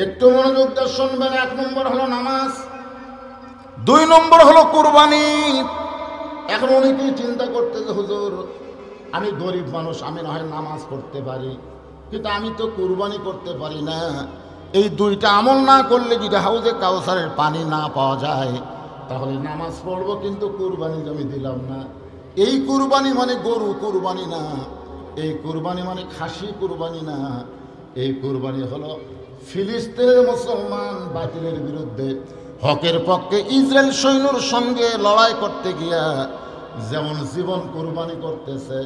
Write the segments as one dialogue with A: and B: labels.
A: একটু মনোযোগ দিয়ে শুনবেন। 1 নম্বর হলো নামাজ, 2 নম্বর হলো কুরবানি। এখন অনেকেই চিন্তা করতেছে, হুজুর আমি গরিব মানুষ, আমি না হয় নামাজ পড়তে পারি, কিন্তু আমি তো কুরবানি করতে পারি না। এই 2টা আমল না করলে যদি হাউজে কাউসারের পানি না পাওয়া যায়, তাহলে নামাজ পড়বো কিন্তু কুরবানি জমি দিলাম না। এই কুরবানি মানে গরু কুরবানি না, এই কুরবানি মানে খাসি কুরবানি না। এই কুরবানি হলো ফিলিস্তিনের মুসলমান বাতিলের বিরুদ্ধে হকের পক্ষে ইসরায়েল সৈন্যর সঙ্গে লড়াই করতে গিয়া যেমন জীবন কুরবানি করতেছে,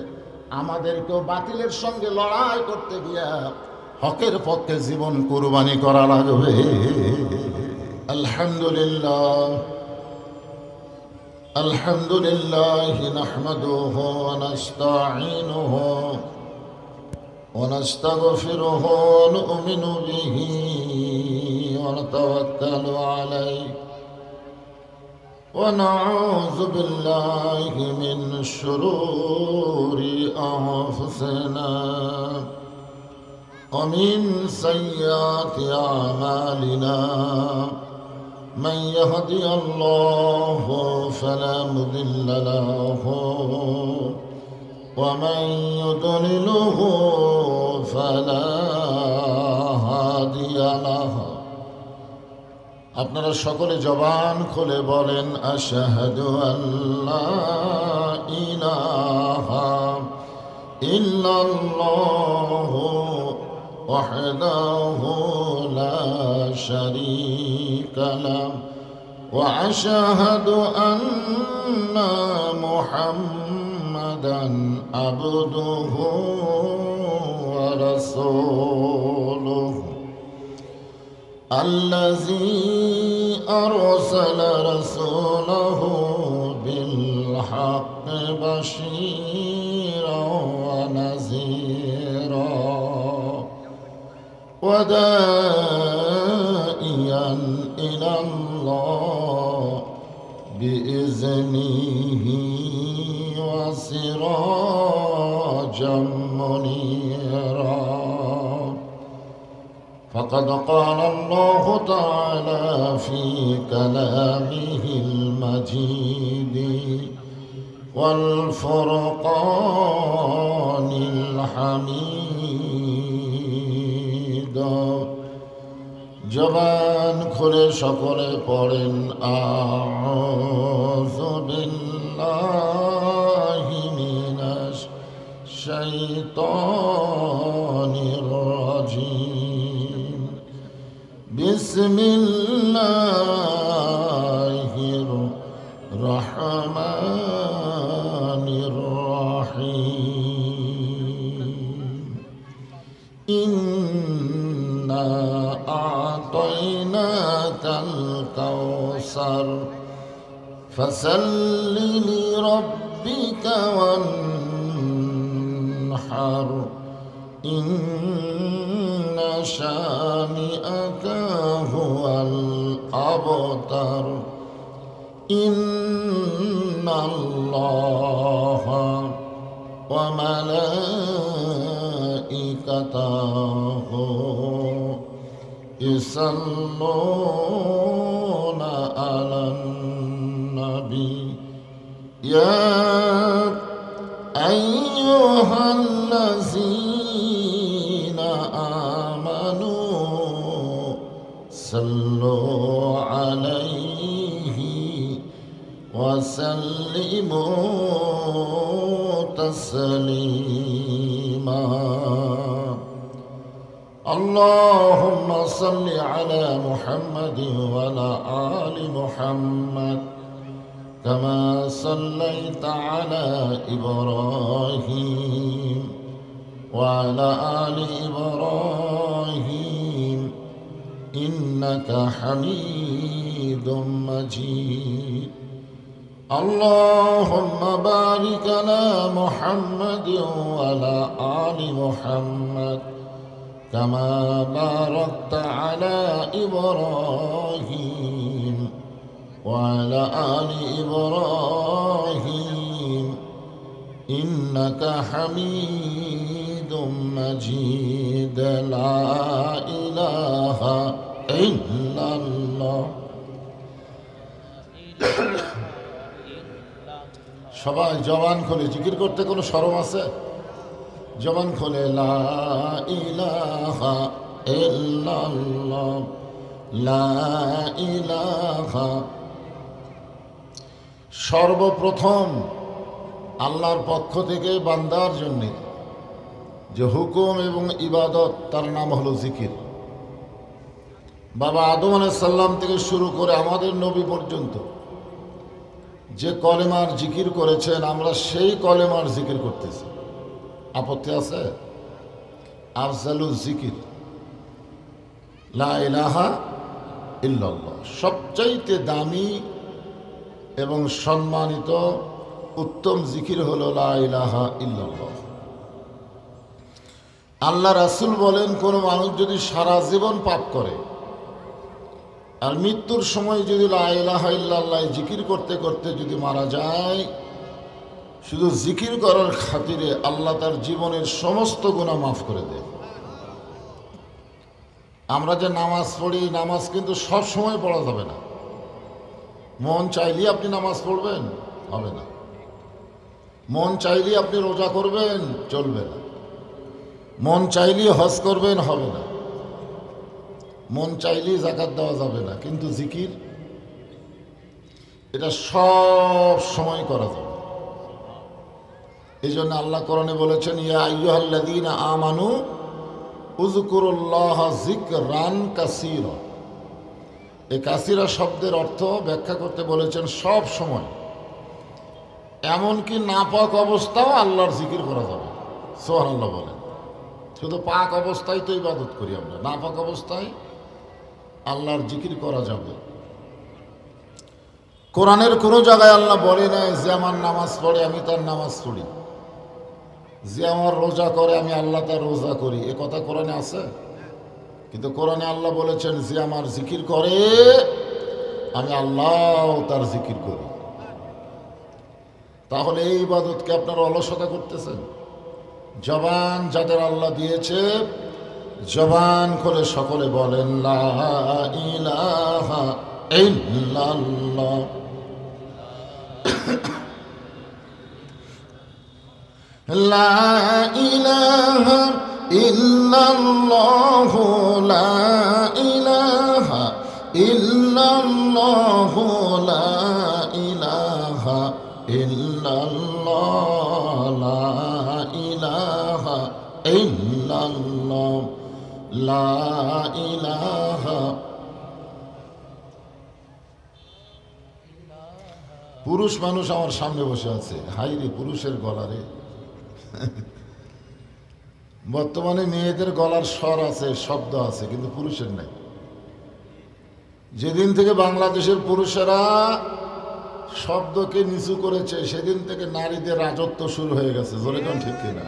A: আমাদেরকেও বাতিলের সঙ্গে লড়াই করতে গিয়া হকের পক্ষে জীবন কুরবানি করা লাগবে। আলহামদুলিল্লাহ আলহামদুলিল্লাহ নাহমাদুহু ওয়া নাস্তাঈনুহু ওয়া নাস্তাগফিরুহু ওয়া নু'মিনু বিহি ওয়া নাতাওয়াক্কালু আলাইহি ونعوذ بالله من شرور أنفسنا ومن سيئات أعمالنا من يهدي الله فلا مضل له ومن يضلله فلا هادي له। আপনারা সকলে জবান খুলে বলেন আশহাদু আল্লা ইলাহা ইল্লাল্লাহু ওয়াহদাহু লা শারীকা লাহু ওয়া আশহাদু আন্না মুহাম্মাদান আবদুহু ওয়া রাসূলুহু الذي أرسل رسوله بالحق بشيرا ونذيرا وداعيا إلى الله بإذنه وسراجا منيرا. فقد قال الله تعالى في كلامه المجيد والفرقان الحميد. জবান খুলে সকলে পড়েন আউযু বিল্লাহি মিনাশ শাইতানির রাজিম। বিসমিল্লাহির রহমানির রহিম। ইন্না আ'তাইনাকাল কাউসার ফাসাল্লি লিরাব্বিকা ওয়ানহার ইন্না শানি'আকা হুয়াল আবতার। ইন্নাল্লাহা ওয়া মালাইকাতাহু ইউসাল্লুনা আলান নবী ইয়া আইয়ুহাল্লাযীনা আমানু সাল্লু আলাইহি ওয়া সাল্লিমু তাসলিমা। আল্লাহুম্মা সাল্লি আলা মুহাম্মাদিন ওয়া আলা আলি মুহাম্মাদ কামা সাল্লাইতা আলা ইব্রাহিম ওয়া আলা আলি ইব্রাহিম ইন্নাকা হামিদুম মাজিদ। আল্লাহুম্মা বারিক আলা মুহাম্মাদিন ওয়া আলা আলি মুহাম্মাদ কামা বারাকতা আলা ইব্রাহিম ওয়া আলা আলি ইব্রাহিম ইন্নাকা হামিদুম মাজিদ। লা ইলাহা ইল্লাল্লাহ। সবাই জবান খুলে জিকির করতে কোনো শরম আছে? জবান খুলে লা ইলাহা ইল্লাল্লাহ, লা ইলাহা। সর্বপ্রথম আল্লাহর পক্ষ থেকে বান্দার জন্যে যে হুকুম এবং ইবাদত, তার নাম হলো জিকির। বাবা আদম আলাইহিস সালাম থেকে শুরু করে আমাদের নবী পর্যন্ত যে কলেমার জিকির করেছেন, আমরা সেই কলেমার জিকির করতেছি। আপত্তি আছে? আফজালুল জিকির লা ইলাহা ইল্লাল্লাহ, সবচাইতে দামি এবং সম্মানিত উত্তম জিকির হলো লা ইলাহা ইল্লাল্লাহ। আল্লাহ রাসূল বলেন, কোনো মানুষ যদি সারা জীবন পাপ করে আর মৃত্যুর সময় যদি লা ইলাহা ইল্লাল্লাহ জিকির করতে করতে যদি মারা যায়, শুধু জিকির করার খাতিরে আল্লাহ তার জীবনের সমস্ত গুনাহ মাফ করে দেয়। আমরা যে নামাজ পড়ি, নামাজ কিন্তু সব সময় পড়া যাবে না। মন চাইলেই আপনি নামাজ পড়বেন, হবে না। মন চাইলেই আপনি রোজা করবেন, চলবে না। মন চাইলেই হজ করবেন, হবে না। মন চাইলেই যাকাত দেওয়া যাবে না। কিন্তু জিকির এটা সব সময় করা যাবে। এই জন্য আল্লাহ কোরআনে বলেছেন, ইয়া আইয়ুহাল্লাযীনা আমানু উযকুরুল্লাহা যিকরান কাসীরা। এই কাসীরা শব্দের অর্থ ব্যাখ্যা করতে বলেছেন সব সময়, এমনকি নাপাক অবস্থাও আল্লাহর জিকির করা যাবে। সুবহানাল্লাহ বলেন। শুধু পাক অবস্থায় তো ইবাদত করি আমরা, নাপাক অবস্থায় আল্লাহর জিকির করা যাবে। কোরআনের কোনো জায়গায় আল্লাহ বলে নাই যে আমার নামাজ পড়ে আমি তার নামাজ পড়ি, যে আমার রোজা করে আমি আল্লাহ তার রোজা করি। এ কথা কোরআনে আছে? কিন্তু কোরআনে আল্লাহ বলেছেন, যে আমার জিকির করে আমি আল্লাহ তার জিকির করি। তাহলে এই ইবাদতকে আপনারা অলসতা করতেছেন। জবান যাদের আল্লাহ দিয়েছে, জবান খুলে সকলে বলেন লা ইলাহা ইল্লাল্লাহ। লা ইলাহা ইল্লাল্লাহ, লা ইলাহা ইল্লাল্লাহ, লা ইলাহা ইল্লাল্লাহ, লা ইলাহা ইল্লাল্লাহ, লা ইলাহা। পুরুষ মানুষ আমার সামনে বসে আছে, হাই রে পুরুষের গলারে। বর্তমানে মেয়েদের গলার স্বর আছে, শব্দ আছে, কিন্তু পুরুষের নাই। যেদিন থেকে বাংলাদেশের পুরুষেরা শব্দকে নিচু করেছে, সেদিন থেকে নারীদের রাজত্ব শুরু হয়ে গেছে। জোরে কোন ঠিক কিনা?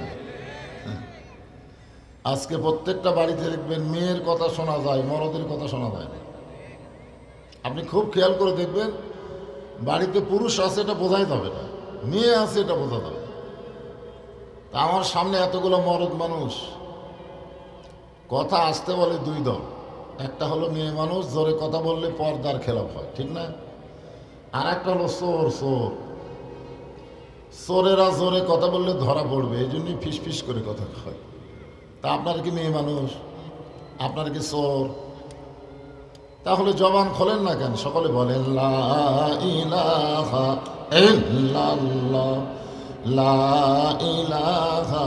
A: আজকে প্রত্যেকটা বাড়িতে দেখবেন মেয়ের কথা শোনা যায়, মরদের কথা শোনা যায় না। আপনি খুব খেয়াল করে দেখবেন, বাড়িতে পুরুষ আছে এটা বোঝাই যাবে না, মেয়ে আছে এটা বোঝা যাবে। তা আমার সামনে এতগুলো মরদ মানুষ, কথা আসতে বলে দুই দল। একটা হলো মেয়ে মানুষ, জোরে কথা বললে পর্দার খেলাপ হয়, ঠিক না? আর একটা হলো চোর। চোরেরা জোরে কথা বললে ধরা পড়বে, এই জন্যই ফিস ফিস করে কথা হয়। তা আপনার কি মেয়ে মানুষ? আপনার কি চোর? তাহলে জবান খোলেন না কেন? সকলে বলেন লা ইলাহা ইল্লাল্লাহ, লা ইলাহা।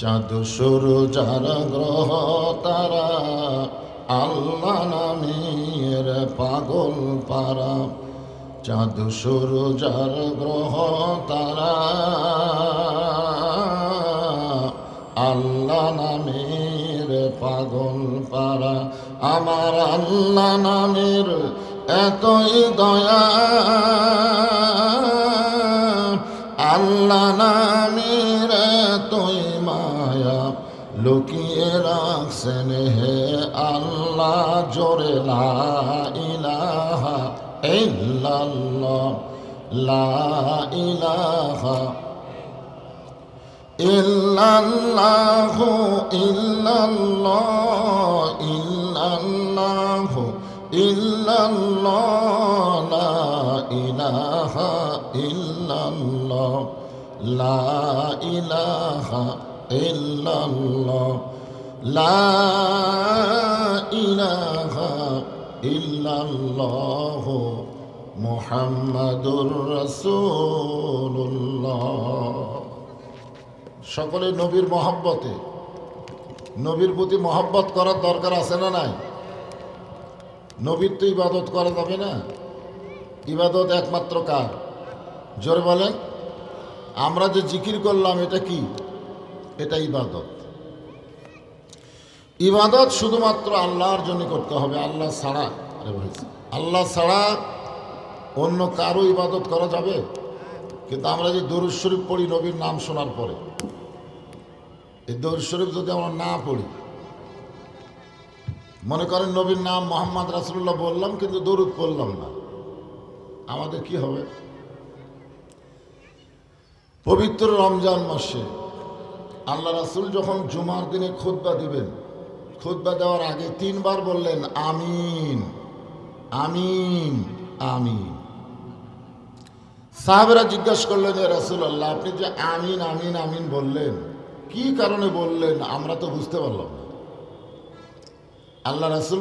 A: চাঁদ সূর্য যার গ্রহ তারা, আল্লাহ নামের পাগল পারা। চাঁদ সূর্য যার গ্রহ তারা, আল্লাহ নামের পাগল পারা। আমার আল্লাহ নামের এতই দয়া, আল্লাহ নামের এতই মায়া, লুকিয়ে রাখছেন হে আল্লাহ জোরে লা ইলাহা ইল্লাল্লাহ, লা ইলাহা ইল্লাল্লাহু ইল্লাল্লাহ ইল্লাল্লাহু ইল্লাল্লাহ লা ইলাহা ইল্লাল্লাহ লা ইলাহা ইল্লাল্লাহ লা ইলাহা ইল্লাল্লাহ মুহাম্মাদুর রাসূলুল্লাহ। সকলে নবীর মহব্বতে, নবীর প্রতি মহব্বত করার দরকার আছে না নাই? নবীর তো ইবাদত করা যাবে না। ইবাদত একমাত্র কার? জোরে বলেন। আমরা যে জিকির করলাম এটা কি? এটা ইবাদত। ইবাদত শুধুমাত্র আল্লাহর জন্য করতে হবে, আল্লাহ ছাড়া। আল্লাহ ছাড়া অন্য কারো ইবাদত করা যাবে? কিন্তু আমরা যে দরুদ শরীফ পড়ি নবীর নাম শোনার পরে, এই দরুদ শরীফ যদি আমরা না পড়ি, মনে করেন নবীর নাম মোহাম্মদ রাসূলুল্লাহ বললাম কিন্তু দরুদ পড়লাম না, আমাদের কি হবে? পবিত্র রমজান মাসে আল্লাহ রাসূল যখন জুমার দিনে খুতবা দিবেন, খুতবা দেওয়ার আগে 3 বার বললেন আমিন আমিন আমিন। সাহাবেরা জিজ্ঞাসা করলেন, ইয়া রাসূলুল্লাহ, আপনি যে আমিন আমিন আমিন বললেন, কি কারণে বললেন? আমরা তো বুঝতে পারলাম না। আল্লাহ রাসূল